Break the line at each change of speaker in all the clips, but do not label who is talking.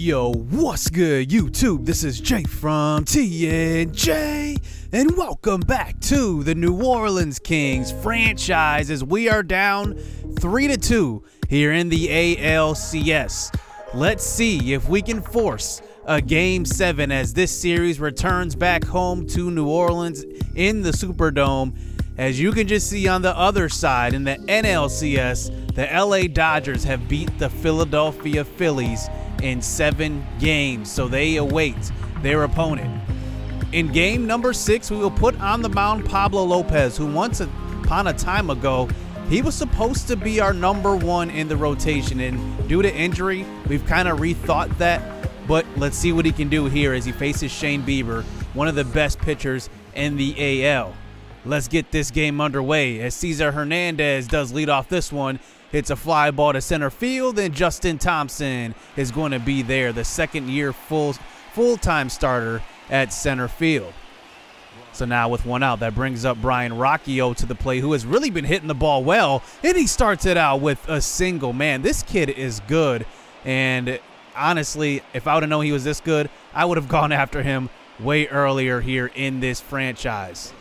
Yo, what's good, YouTube? This is Jay from TNJ, and welcome back to the New Orleans Kings franchise as we are down 3-2 here in the ALCS. Let's see if we can force a Game 7 as this series returns back home to New Orleans in the Superdome. As you can just see on the other side in the NLCS, the LA Dodgers have beat the Philadelphia Phillies in 7 games, so they await their opponent. In game number 6, we will put on the mound Pablo Lopez, who once upon a time ago, he was supposed to be our #1 in the rotation, and due to injury, we've kind of rethought that, but let's see what he can do here as he faces Shane Bieber, one of the best pitchers in the AL. Let's get this game underway as Cesar Hernandez does lead off this one. It's a fly ball to center field, and Justin Thompson is going to be there, the second-year full-time starter at center field. So now with one out, that brings up Brian Rocchio to the plate, who has really been hitting the ball well, and he starts it out with a single. Man, this kid is good, and honestly, if I would have known he was this good, I would have gone after him way earlier here in this franchise.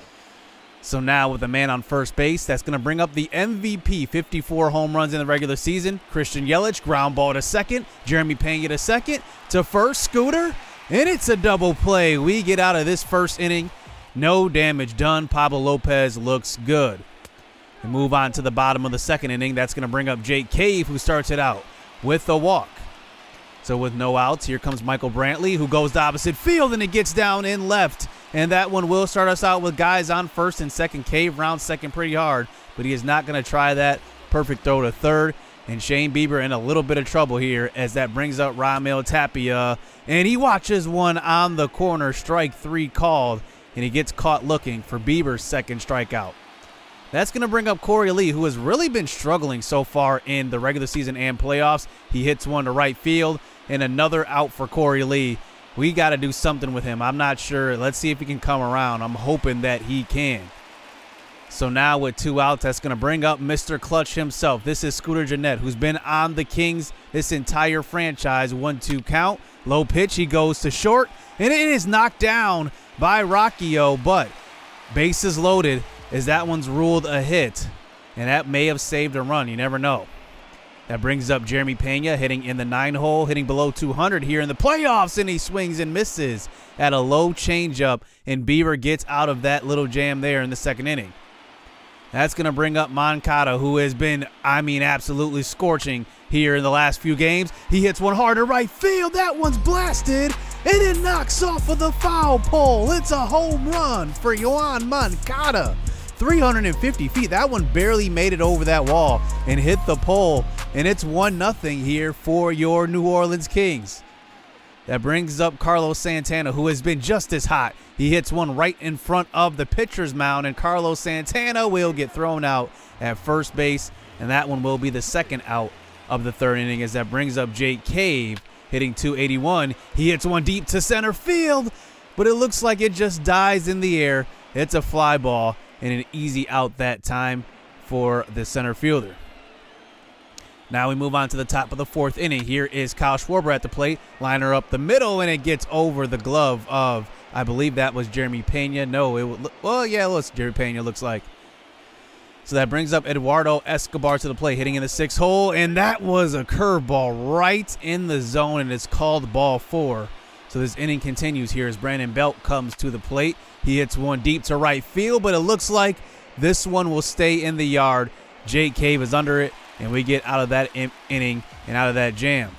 So now with a man on first base, that's going to bring up the MVP, 54 home runs in the regular season. Christian Yelich, ground ball to second. Jeremy Pena to second. To first, Scooter. And it's a double play. We get out of this first inning. No damage done. Pablo Lopez looks good. We move on to the bottom of the second inning. That's going to bring up Jake Cave, who starts it out with a walk. So with no outs, here comes Michael Brantley, who goes to opposite field, and it gets down in left. And that one will start us out with guys on first and second. Cave rounds second pretty hard, but he is not going to try that. Perfect throw to third. And Shane Bieber in a little bit of trouble here as that brings up Raimel Tapia. And he watches one on the corner, strike 3 called, and he gets caught looking for Bieber's second strikeout. That's going to bring up Corey Lee, who has really been struggling so far in the regular season and playoffs. He hits one to right field, and another out for Corey Lee. We got to do something with him. I'm not sure. Let's see if he can come around. I'm hoping that he can. So now with 2 outs, that's going to bring up Mr. Clutch himself. This is Scooter Jeannette, who's been on the Kings this entire franchise. 1-2 count. Low pitch. He goes to short, and it is knocked down by Rocchio, but bases loaded as that one's ruled a hit, and that may have saved a run. You never know. That brings up Jeremy Pena hitting in the 9-hole, hitting below 200 here in the playoffs, and he swings and misses at a low changeup, and Bieber gets out of that little jam there in the second inning. That's going to bring up Moncada, who has been, absolutely scorching here in the last few games. He hits one hard to right field. That one's blasted, and it knocks off of the foul pole. It's a home run for Yoan Moncada. 350 feet. That one barely made it over that wall and hit the pole, and it's 1-0 here for your New Orleans Kings. That brings up Carlos Santana, who has been just as hot. He hits one right in front of the pitcher's mound, and Carlos Santana will get thrown out at first base, and that one will be the second out of the third inning as that brings up Jake Cave hitting .281. He hits one deep to center field, but it looks like it just dies in the air. It's a fly ball and an easy out that time for the center fielder. Now we move on to the top of the fourth inning. Here is Kyle Schwarber at the plate. Liner up the middle, and it gets over the glove of, I believe that was Jeremy Pena. No, it would, well, yeah, it was Jeremy Pena, looks like. So that brings up Eduardo Escobar to the plate, hitting in the 6th hole, and that was a curveball right in the zone, and it's called ball 4. So this inning continues here as Brandon Belt comes to the plate. He hits one deep to right field, but it looks like this one will stay in the yard. Jake Cave is under it, and we get out of that inning and out of that jam.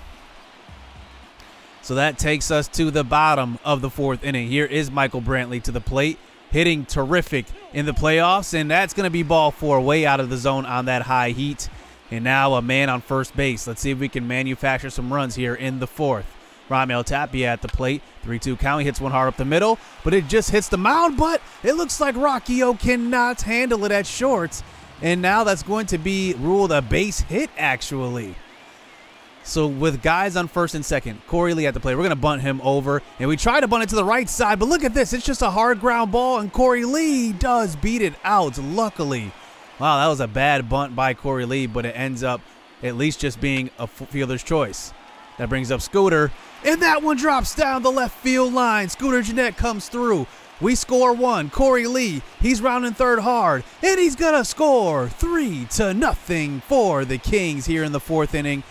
So that takes us to the bottom of the 4th inning. Here is Michael Brantley to the plate, hitting terrific in the playoffs, and that's going to be ball 4, way out of the zone on that high heat. And now a man on first base. Let's see if we can manufacture some runs here in the 4th. Raimel Tapia at the plate, 3-2 count. He hits one hard up the middle, but it just hits the mound, but it looks like Rocchio cannot handle it at short, and now that's going to be ruled a base hit, actually. So with guys on first and second, Corey Lee at the plate, we're going to bunt him over, and we try to bunt it to the right side, but look at this. It's just a hard ground ball, and Corey Lee does beat it out, luckily. Wow, that was a bad bunt by Corey Lee, but it ends up at least just being a fielder's choice. That brings up Scooter, and that one drops down the left field line. Scooter Jeannette comes through. We score one. Corey Lee, he's rounding third hard, and he's going to score 3-0 for the Kings here in the fourth inning.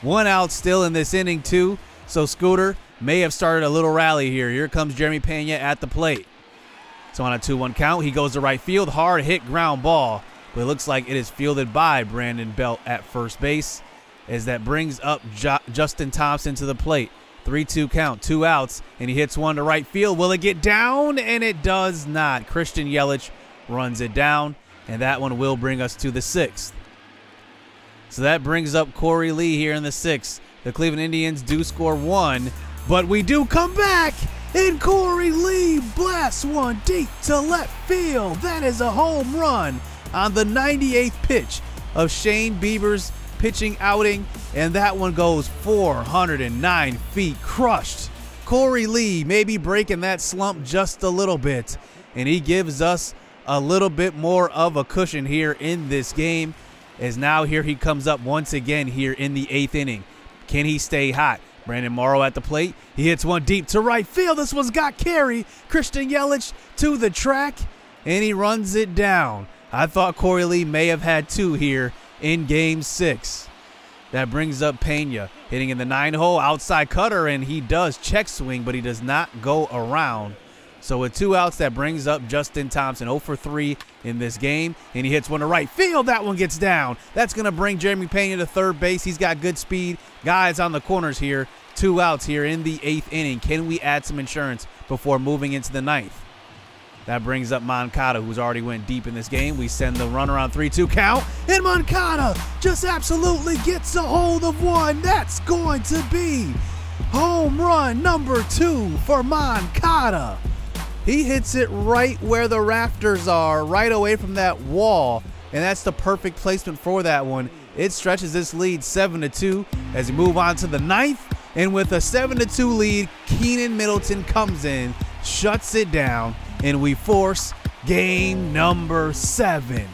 1 out still in this inning, too. So Scooter may have started a little rally here. Here comes Jeremy Pena at the plate. So on a 2-1 count, he goes to right field. Hard hit ground ball. But it looks like it is fielded by Brandon Belt at first base, as that brings up Justin Thompson to the plate. 3-2 count, 2 outs, and he hits one to right field. Will it get down? And it does not. Christian Yelich runs it down, and that one will bring us to the 6th. So that brings up Corey Lee here in the 6th. The Cleveland Indians do score 1, but we do come back, and Corey Lee blasts one deep to left field. That is a home run on the 98th pitch of Shane Bieber's pitching outing, and that one goes 409 feet, crushed. Corey Lee maybe breaking that slump just a little bit, and he gives us a little bit more of a cushion here in this game, as now here he comes up once again here in the 8th inning. Can he stay hot? Brandon Morrow at the plate. He hits one deep to right field. This one's got carry. Christian Yelich to the track, and he runs it down. I thought Corey Lee may have had 2 here in Game 6. That brings up Pena, hitting in the 9-hole, outside cutter, and he does check swing, but he does not go around. So with 2 outs, that brings up Justin Thompson, 0 for 3 in this game, and he hits one to right field. That one gets down. That's going to bring Jeremy Pena to third base. He's got good speed. Guys on the corners here. 2 outs here in the 8th inning. Can we add some insurance before moving into the 9th? That brings up Moncada, who's already went deep in this game. We send the runner on 3-2 count, and Moncada just absolutely gets a hold of one. That's going to be home run number 2 for Moncada. He hits it right where the rafters are, right away from that wall, and that's the perfect placement for that one. It stretches this lead 7-2 as we move on to the 9th, and with a 7-2 lead, Keenan Middleton comes in, shuts it down, and we force game number 7.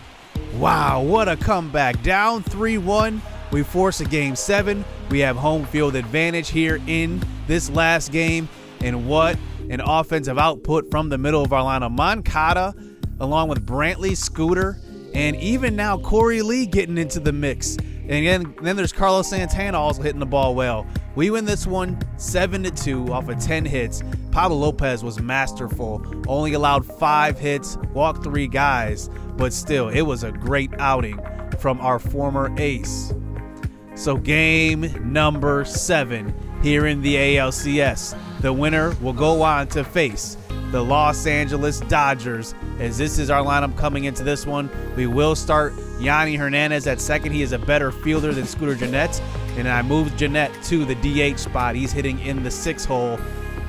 Wow, what a comeback. Down 3-1, we force a game 7. We have home field advantage here in this last game, and what an offensive output from the middle of our lineup. Moncada, along with Brantley, Scooter, and even now Corey Lee getting into the mix. And then there's Carlos Santana also hitting the ball well. We win this one 7-2 off of 10 hits. Pablo Lopez was masterful. Only allowed 5 hits, walked 3 guys, but still, it was a great outing from our former ace. So game number 7 here in the ALCS. The winner will go on to face the Los Angeles Dodgers, as this is our lineup coming into this one. We will start Yanni Hernandez at second. He is a better fielder than Scooter Jeannette, and I moved Jeannette to the DH spot. He's hitting in the 6th hole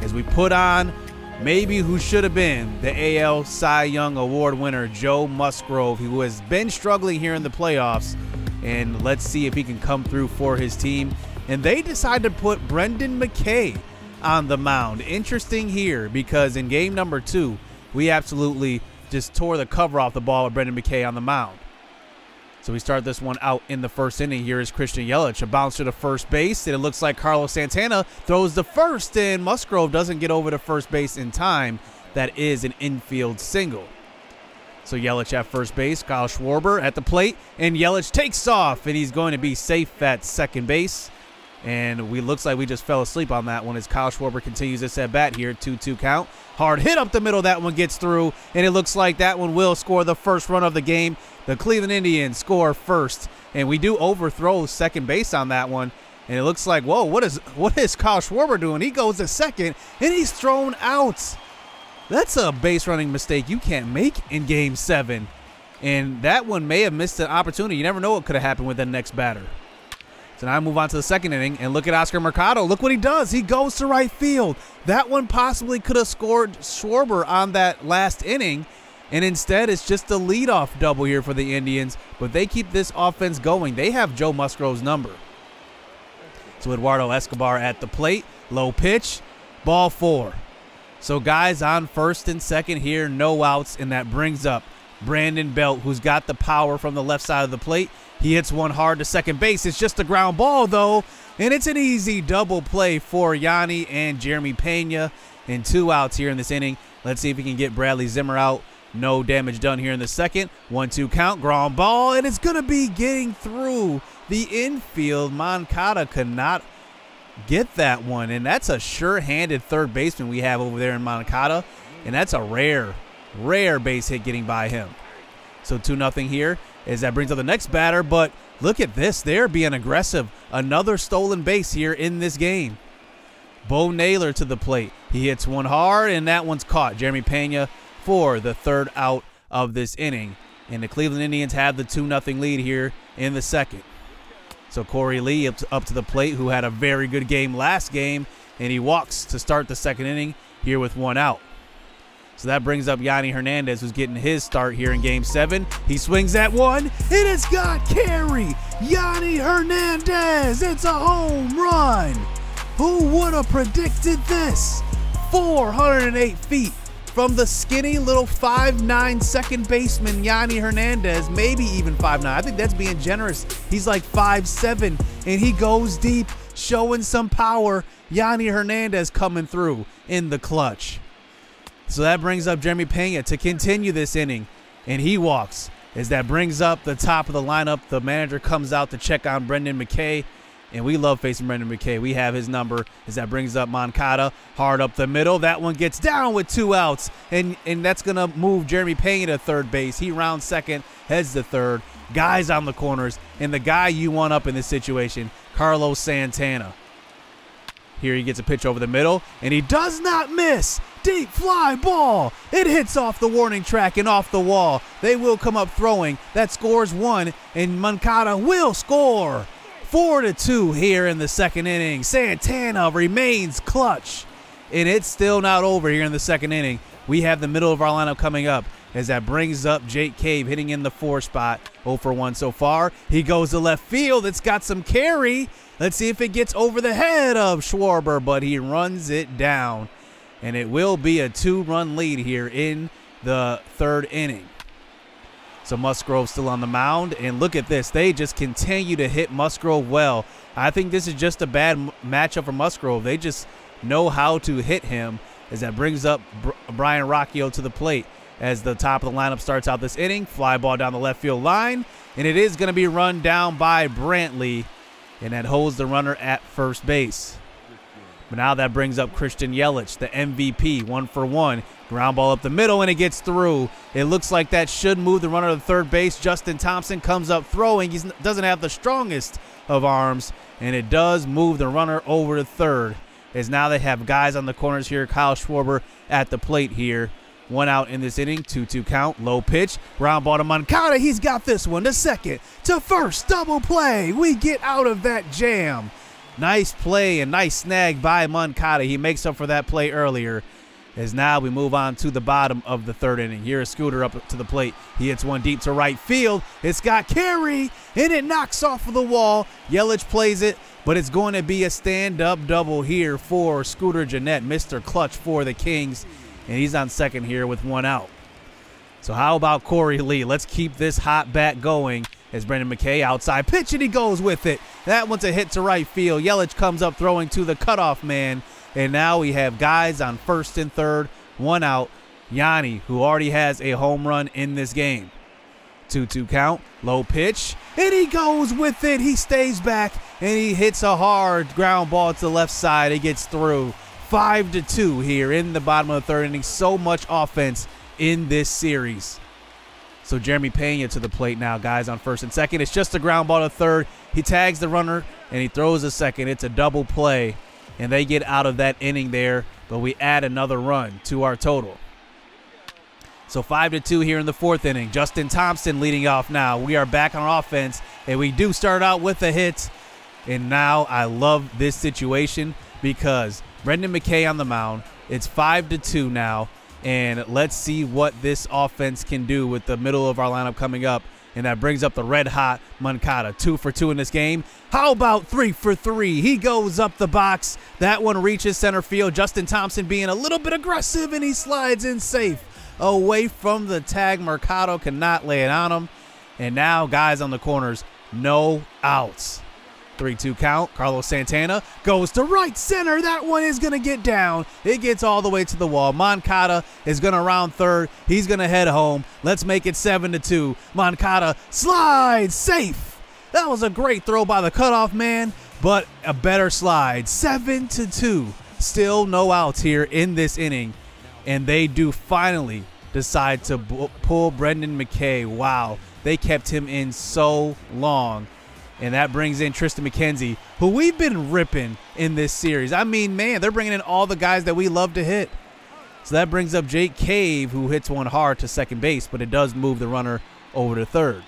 as we put on maybe who should have been the AL Cy Young Award winner, Joe Musgrove, who has been struggling here in the playoffs, and let's see if he can come through for his team. And they decided to put Brendan Mckay on the mound. Interesting here, because in game number 2, we absolutely just tore the cover off the ball with Brendan Mckay on the mound. So we start this one out in the 1st inning. Here is Christian Yelich, a bounce to the first base, and it looks like Carlos Santana throws the first, and Musgrove doesn't get over to first base in time. That is an infield single. So Yelich at first base, Kyle Schwarber at the plate, and Yelich takes off, and he's going to be safe at second base. And we looks like we just fell asleep on that one as Kyle Schwarber continues this at bat here. 2-2 count. Hard hit up the middle. That one gets through, and it looks like that one will score the first run of the game. The Cleveland Indians score first, and we do overthrow second base on that one. And it looks like, whoa, what is Kyle Schwarber doing? He goes to second, and he's thrown out. That's a base running mistake you can't make in game 7. And that one may have missed an opportunity. You never know what could have happened with the next batter. So now I move on to the 2nd inning, and look at Oscar Mercado. Look what he does. He goes to right field. That one possibly could have scored Schwarber on that last inning, and instead it's just a leadoff double here for the Indians, but they keep this offense going. They have Joe Musgrove's number. So Eduardo Escobar at the plate. Low pitch. Ball 4. So guys on 1st and 2nd here, no outs, and that brings up Brandon Belt, who's got the power from the left side of the plate. He hits one hard to second base. It's just a ground ball, though, and it's an easy double play for Yanni and Jeremy Pena. And 2 outs here in this inning. Let's see if we can get Bradley Zimmer out. No damage done here in the second. 1-2 count, ground ball, and it's going to be getting through the infield. Moncada could not get that one, and that's a sure-handed third baseman we have over there in Moncada, and that's a rare base hit getting by him. So 2-0 here as that brings up the next batter, but look at this. They're being aggressive. Another stolen base here in this game. Bo Naylor to the plate. He hits one hard, and that one's caught. Jeremy Pena for the 3rd out of this inning. And the Cleveland Indians have the 2-0 lead here in the second. So Corey Lee up to the plate, who had a very good game last game, and he walks to start the second inning here with 1 out. So that brings up Yanni Hernandez, who's getting his start here in Game 7. He swings at one, and it's got carry. Yanni Hernandez, it's a home run. Who would have predicted this? 408 feet from the skinny little 5'9" second baseman Yanni Hernandez, maybe even 5'9". I think that's being generous. He's like 5'7", and he goes deep, showing some power. Yanni Hernandez coming through in the clutch. So that brings up Jeremy Pena to continue this inning, and he walks. As that brings up the top of the lineup, the manager comes out to check on Brendan Mckay, and we love facing Brendan Mckay. We have his number. As that brings up Moncada, hard up the middle. That one gets down with 2 outs, and that's going to move Jeremy Pena to third base. He rounds second, heads to third. Guys on the corners, and the guy you want up in this situation, Carlos Santana. Here he gets a pitch over the middle, and he does not miss. Deep fly ball. It hits off the warning track and off the wall. They will come up throwing. That scores 1, and Moncada will score. 4-2 here in the second inning. Santana remains clutch, and it's still not over here in the second inning. We have the middle of our lineup coming up as that brings up Jake Cave hitting in the 4 spot. 0 for 1 so far. He goes to left field. It's got some carry. Let's see if it gets over the head of Schwarber, but he runs it down. And it will be a 2-run lead here in the 3rd inning. So Musgrove still on the mound, and look at this. They just continue to hit Musgrove well. I think this is just a bad matchup for Musgrove. They just know how to hit him, as that brings up Brian Rocchio to the plate. As the top of the lineup starts out this inning, fly ball down the left field line, and it is going to be run down by Brantley, and that holds the runner at first base. But now that brings up Christian Yelich, the MVP, 1 for 1. Ground ball up the middle, and it gets through. It looks like that should move the runner to third base. Justin Thompson comes up throwing. He doesn't have the strongest of arms, and it does move the runner over to third. As now they have guys on the corners here. Kyle Schwarber at the plate here. 1 out in this inning, 2-2 count, low pitch, ground ball to Moncada. He's got this one to second, to first, double play. We get out of that jam. Nice play and nice snag by Moncada. He makes up for that play earlier. As now we move on to the bottom of the 3rd inning. Here is Scooter up to the plate. He hits one deep to right field. It's got carry, and it knocks off of the wall. Yelich plays it, but it's going to be a stand-up double here for Scooter Jeannette, Mr. Clutch for the Kings. And he's on second here with 1 out. So how about Corey Lee? Let's keep this hot bat going as Brendan Mckay outside pitch, and he goes with it. That one's a hit to right field. Yelich comes up throwing to the cutoff man. And now we have guys on first and third, 1 out. Yanni, who already has a home run in this game. 2-2 count, low pitch, and he goes with it. He stays back, and he hits a hard ground ball to the left side. It gets through. 5-2 here in the bottom of the 3rd inning. So much offense in this series. So Jeremy Pena to the plate now, guys on first and second. It's just a ground ball to third. He tags the runner, and he throws a second. It's a double play, and they get out of that inning there, but we add another run to our total. So 5-2 here in the 4th inning. Justin Thompson leading off now. We are back on offense, and we do start out with a hit. And now I love this situation because Brendan Mckay on the mound. It's 5-2 now, and let's see what this offense can do with the middle of our lineup coming up. And that brings up the red-hot Moncada. 2 for 2 in this game. How about 3 for 3? He goes up the box. That one reaches center field. Justin Thompson being a little bit aggressive, and he slides in safe. away from the tag. Mercado cannot lay it on him. And now guys on the corners, no outs. 3-2 count. Carlos Santana goes to right center. That one is going to get down. It gets all the way to the wall. Moncada is going to round third. He's going to head home. Let's make it 7-2. Moncada slides safe. That was a great throw by the cutoff man, but a better slide. 7-2. Still no outs here in this inning. And they do finally decide to pull Brendan Mckay. Wow. They kept him in so long. And that brings in Tristan McKenzie, who we've been ripping in this series. I mean, man, they're bringing in all the guys that we love to hit. So that brings up Jake Cave, who hits one hard to second base, but it does move the runner over to third.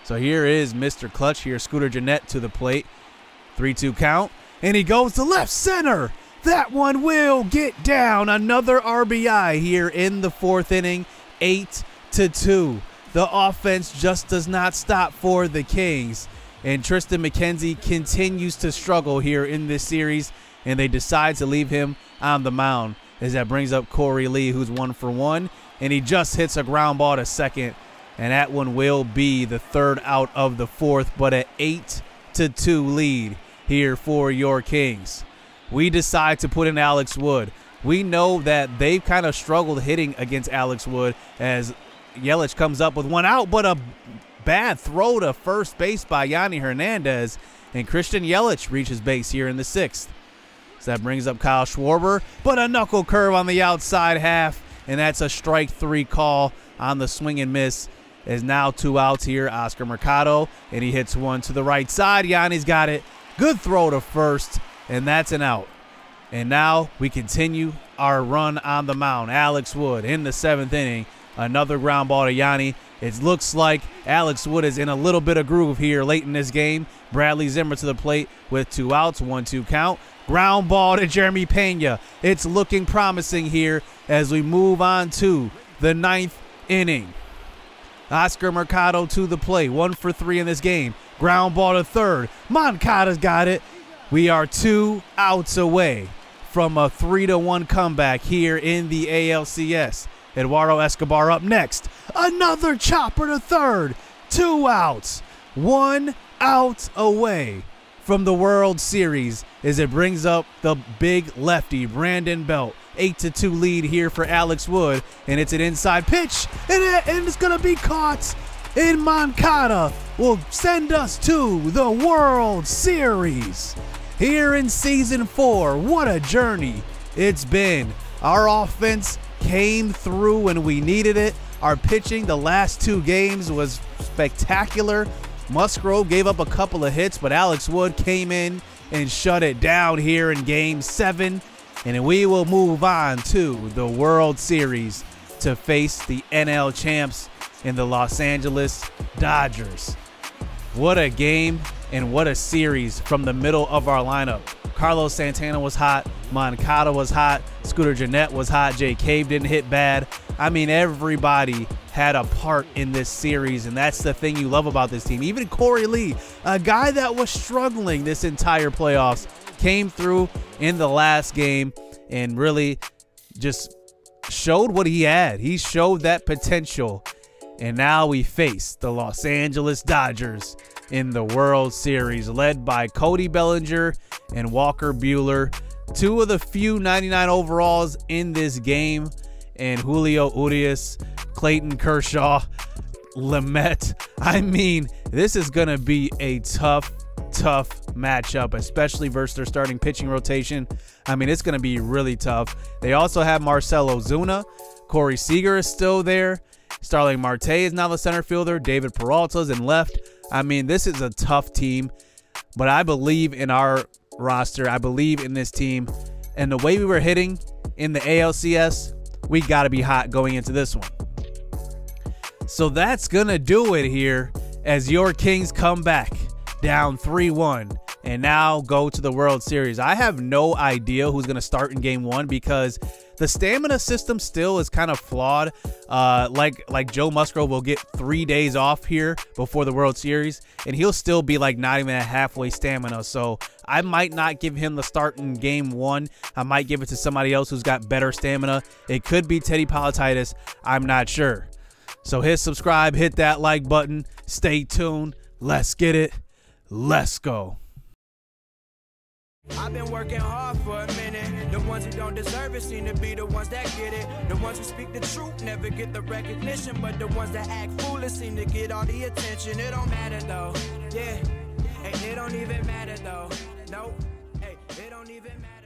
So here is Mr. Clutch. Here's Scooter Jeannette to the plate. 3-2 count. And he goes to left center. That one will get down. Another RBI here in the fourth inning. 8-2. The offense just does not stop for the Kings. And Tristan McKenzie continues to struggle here in this series, and they decide to leave him on the mound, as that brings up Corey Lee, who's 1 for 1, and he just hits a ground ball to second, and that one will be the third out of the fourth, but an 8-2 lead here for your Kings. We decide to put in Alex Wood. We know that they've kind of struggled hitting against Alex Wood, as Yelich comes up with one out, but a bad throw to first base by Yanni Hernandez, and Christian Yelich reaches base here in the sixth. So that brings up Kyle Schwarber, but a knuckle curve on the outside half, and that's a strike 3 call on the swing and miss. Is now 2 outs here. Oscar Mercado, and he hits one to the right side. Yanni's got it. Good throw to first, and that's an out. And now we continue our run on the mound. Alex Wood in the 7th inning. Another ground ball to Yanni. It looks like Alex Wood is in a little bit of groove here late in this game. Bradley Zimmer to the plate with 2 outs, 1-2 count. Ground ball to Jeremy Pena. It's looking promising here as we move on to the 9th inning. Oscar Mercado to the plate, 1 for 3 in this game. Ground ball to third. Moncada's got it. We are 2 outs away from a 3-1 comeback here in the ALCS. Eduardo Escobar up next. Another chopper to third. 2 outs. 1 out away from the World Series as it brings up the big lefty, Brandon Belt. 8-2 lead here for Alex Wood. And it's an inside pitch. And it's going to be caught. And Moncada will send us to the World Series. Here in Season 4. What a journey it's been. Our offense came through when we needed it. Our pitching the last 2 games was spectacular. Musgrove gave up a couple of hits, but Alex Wood came in and shut it down here in Game 7. And we will move on to the World Series to face the NL champs in the Los Angeles Dodgers. What a game and what a series from the middle of our lineup. Carlos Santana was hot. Moncada was hot. Scooter Jeannette was hot. Jay Cave didn't hit bad. I mean, everybody had a part in this series, and that's the thing you love about this team. Even Corey Lee, a guy that was struggling this entire playoffs, came through in the last game and really just showed what he had. He showed that potential. And now we face the Los Angeles Dodgers in the World Series, led by Cody Bellinger and Walker Buehler, 2 of the few 99 overalls in this game, and Julio Urias, Clayton Kershaw, Lamet. I mean, this is going to be a tough matchup, especially versus their starting pitching rotation. I mean, it's going to be really tough. They also have Marcell Ozuna. Corey Seager is still there. Starling Marte is now the center fielder. David Peralta's in left. I mean, this is a tough team, but I believe in our roster. I believe in this team. And the way we were hitting in the ALCS, we got to be hot going into this one. So that's going to do it here as your Kings come back down 3-1 and now go to the World Series. I have no idea who's going to start in Game 1 because the stamina system still is kind of flawed. Like Joe Musgrove will get 3 days off here before the World Series, and he'll still be like not even at halfway stamina. So I might not give him the start in game 1. I might give it to somebody else who's got better stamina. It could be Teddy Polititis. I'm not sure. So hit subscribe, hit that like button. Stay tuned. Let's get it. Let's go.
I've been working hard for a minute. The ones who don't deserve it seem to be the ones that get it. The ones who speak the truth never get the recognition, but the ones that act foolish seem to get all the attention. It don't matter though, yeah. Hey, it don't even matter though, nope. Hey, it don't even matter.